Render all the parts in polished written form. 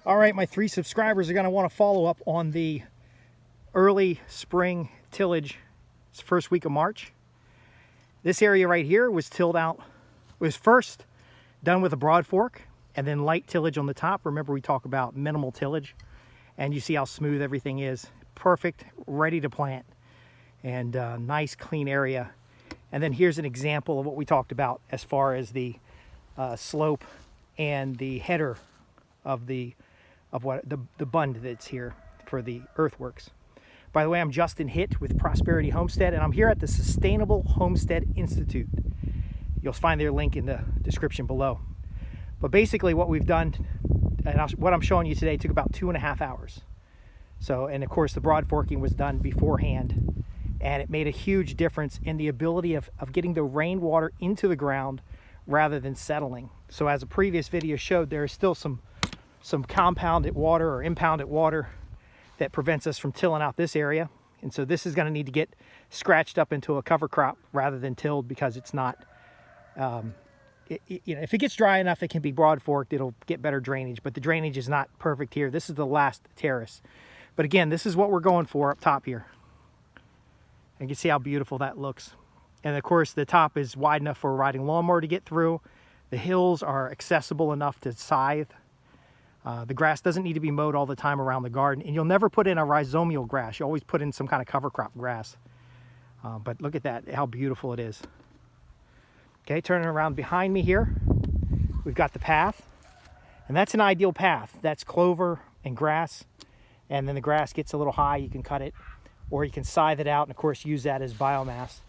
All right, my 3 subscribers are going to want to follow up on the early spring tillage. It's the first week of March. This area right here was tilled out, was first done with a broad fork and then light tillage on the top. Remember, we talk about minimal tillage, and you see how smooth everything is. Perfect, ready to plant, and nice clean area. And then here's an example of what we talked about as far as the slope and the header of the bund that's here for the earthworks. By the way, I'm Justin Hitt with Prosperity Homestead, and I'm here at the Sustainable Homestead Institute. You'll find their link in the description below. But basically what we've done, and what I'm showing you today, took about 2.5 hours. So, and of course the broad forking was done beforehand, and it made a huge difference in the ability of getting the rainwater into the ground rather than settling. So as a previous video showed, there is still some compounded water or impounded water that prevents us from tilling out this area. And so this is going to need to get scratched up into a cover crop rather than tilled, because it's not, if it gets dry enough, it can be broad forked, it'll get better drainage, but the drainage is not perfect here. This is the last terrace. But again, this is what we're going for up top here. And you can see how beautiful that looks. And of course, the top is wide enough for a riding lawnmower to get through. The hills are accessible enough to scythe. The grass doesn't need to be mowed all the time around the garden, and you'll never put in a rhizomial grass. You always put in some kind of cover crop grass. But look at that, how beautiful it is. Okay, turning around behind me here, we've got the path, and that's an ideal path. That's clover and grass, and then the grass gets a little high, you can cut it, or you can scythe it out and of course use that as biomass.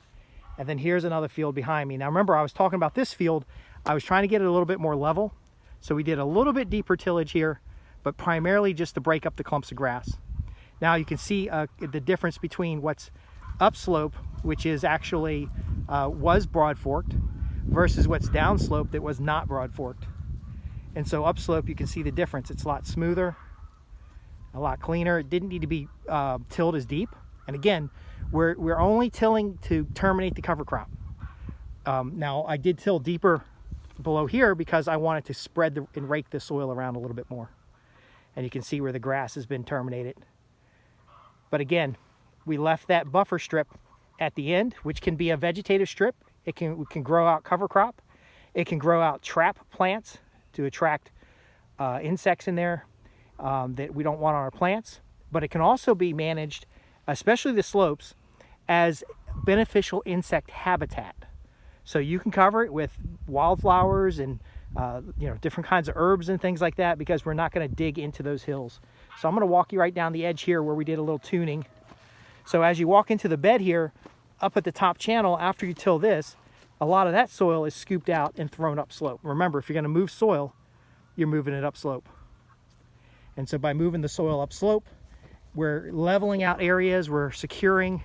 And then here's another field behind me. Now remember, I was talking about this field, I was trying to get it a little bit more level. So we did a little bit deeper tillage here, but primarily just to break up the clumps of grass. Now you can see the difference between what's upslope, which is actually was broad forked, versus what's downslope that was not broad forked. And so upslope, you can see the difference. It's a lot smoother, a lot cleaner. It didn't need to be tilled as deep. And again, we're only tilling to terminate the cover crop. Now I did till deeper below here because I wanted to spread and rake the soil around a little bit more. And you can see where the grass has been terminated. But again, we left that buffer strip at the end, which can be a vegetative strip. We can grow out cover crop. It can grow out trap plants to attract insects in there that we don't want on our plants. But it can also be managed, especially the slopes, as beneficial insect habitat. So you can cover it with wildflowers and different kinds of herbs and things like that, because we're not going to dig into those hills. So I'm going to walk you right down the edge here where we did a little tuning. So as you walk into the bed here, up at the top channel, after you till this, a lot of that soil is scooped out and thrown upslope. Remember, if you're going to move soil, you're moving it upslope. And so by moving the soil upslope, we're leveling out areas, we're securing,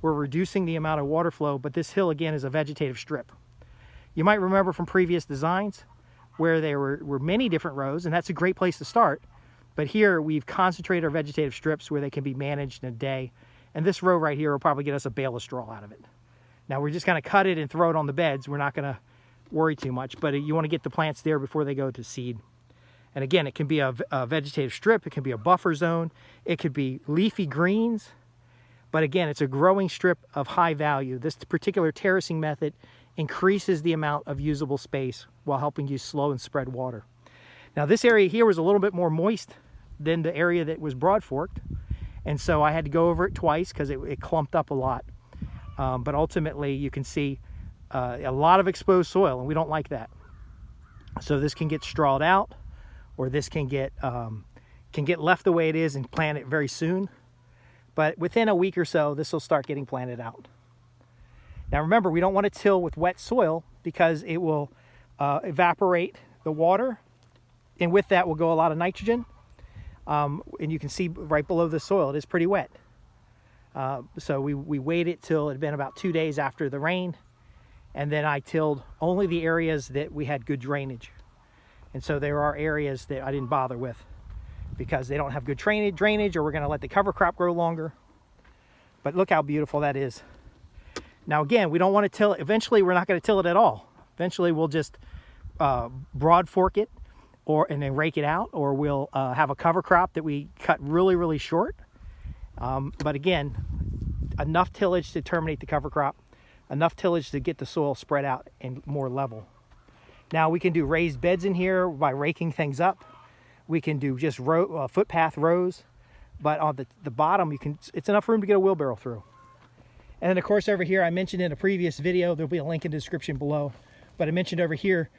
we're reducing the amount of water flow. But this hill again is a vegetative strip. You might remember from previous designs where there were many different rows, and that's a great place to start. But here we've concentrated our vegetative strips where they can be managed in a day. And this row right here will probably get us a bale of straw out of it. Now we're just going to cut it and throw it on the beds. We're not going to worry too much, but you want to get the plants there before they go to seed. And again, it can be a vegetative strip, it can be a buffer zone, it could be leafy greens. But again, it's a growing strip of high value. This particular terracing method increases the amount of usable space while helping you slow and spread water. Now this area here was a little bit more moist than the area that was broad forked. And so I had to go over it twice because it clumped up a lot. But ultimately you can see a lot of exposed soil, and we don't like that. So this can get strawed out, or this can get left the way it is and planted very soon. But within a week or so, this will start getting planted out. Now remember, we don't want to till with wet soil because it will evaporate the water, and with that will go a lot of nitrogen. And you can see right below the soil, it is pretty wet. So we waited till it had been about 2 days after the rain, and then I tilled only the areas that we had good drainage. And so there are areas that I didn't bother with because they don't have good drainage, or we're going to let the cover crop grow longer. But look how beautiful that is. Now again, we don't want to till it. Eventually we're not going to till it at all. Eventually we'll just broad fork it, and then rake it out, or we'll have a cover crop that we cut really, really short. But again, enough tillage to terminate the cover crop, enough tillage to get the soil spread out and more level. Now we can do raised beds in here by raking things up. We can do just footpath rows, but on the bottom, it's enough room to get a wheelbarrow through. And then of course over here, I mentioned in a previous video, there'll be a link in the description below, but I mentioned over here,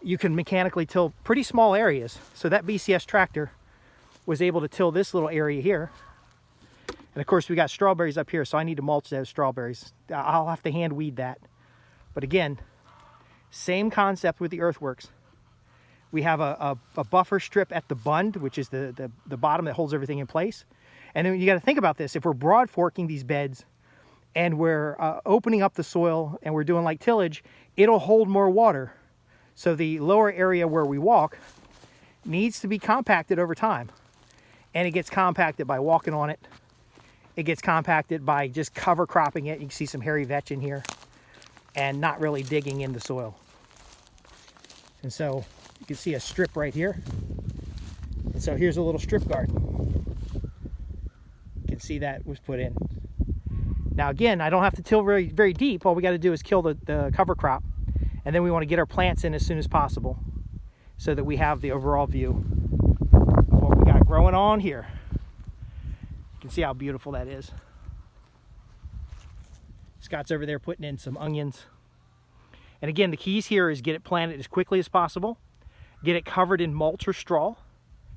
you can mechanically till pretty small areas. So that BCS tractor was able to till this little area here. And of course we got strawberries up here, so I need to mulch those strawberries. I'll have to hand weed that. But again, same concept with the earthworks. We have a buffer strip at the bund, which is the bottom that holds everything in place. And then you got to think about this. If we're broad forking these beds and we're opening up the soil and we're doing like tillage, it'll hold more water. So the lower area where we walk needs to be compacted over time. And it gets compacted by walking on it. It gets compacted by just cover cropping it. You can see some hairy vetch in here and not really digging in the soil. And so you can see a strip right here. And so here's a little strip guard. You can see that was put in. Now again, I don't have to till very, very deep. All we got to do is kill the cover crop. And then we want to get our plants in as soon as possible so that we have the overall view of what we got growing on here. You can see how beautiful that is. Scott's over there putting in some onions. And again, the keys here is get it planted as quickly as possible. Get it covered in mulch or straw,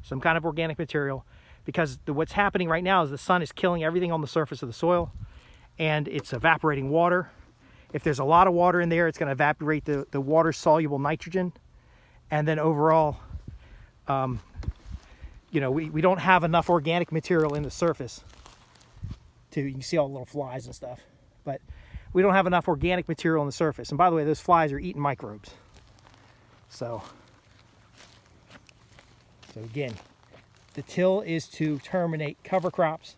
some kind of organic material, because what's happening right now is the sun is killing everything on the surface of the soil and it's evaporating water. If there's a lot of water in there, it's going to evaporate the water-soluble nitrogen. And then overall, you know, we don't have enough organic material in the surface you can see all the little flies and stuff. But we don't have enough organic material on the surface. And by the way, those flies are eating microbes. So again, the till is to terminate cover crops.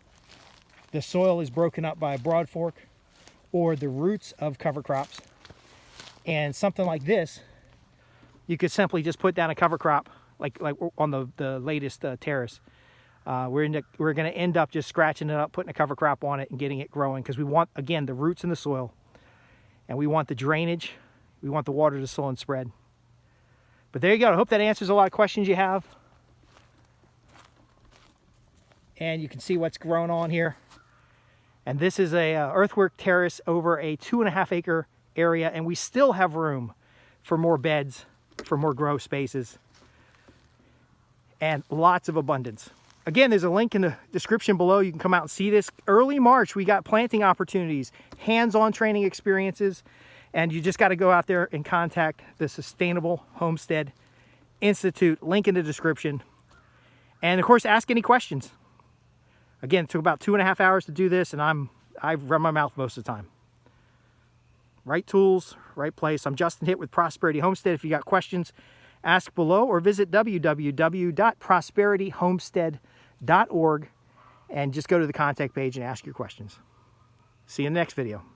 The soil is broken up by a broad fork or the roots of cover crops. And something like this, you could simply just put down a cover crop, like on the latest terrace. We're going to end up just scratching it up, putting a cover crop on it and getting it growing, because we want, again, the roots in the soil. And we want the drainage. We want the water to soil and spread. But there you go. I hope that answers a lot of questions you have. And you can see what's grown on here. And this is a earthwork terrace over a 2.5 acre area, and we still have room for more beds, for more grow spaces, and lots of abundance. Again, there's a link in the description below. You can come out and see this. Early March, we got planting opportunities, hands-on training experiences, and you just got to go out there and contact the Sustainable Homestead Institute, link in the description. And of course, ask any questions. Again, it took about 2.5 hours to do this, and I've run my mouth most of the time. Right tools, right place. I'm Justin Hitt with Prosperity Homestead. If you got questions, ask below or visit www.prosperityhomestead.org and just go to the contact page and ask your questions. See you in the next video.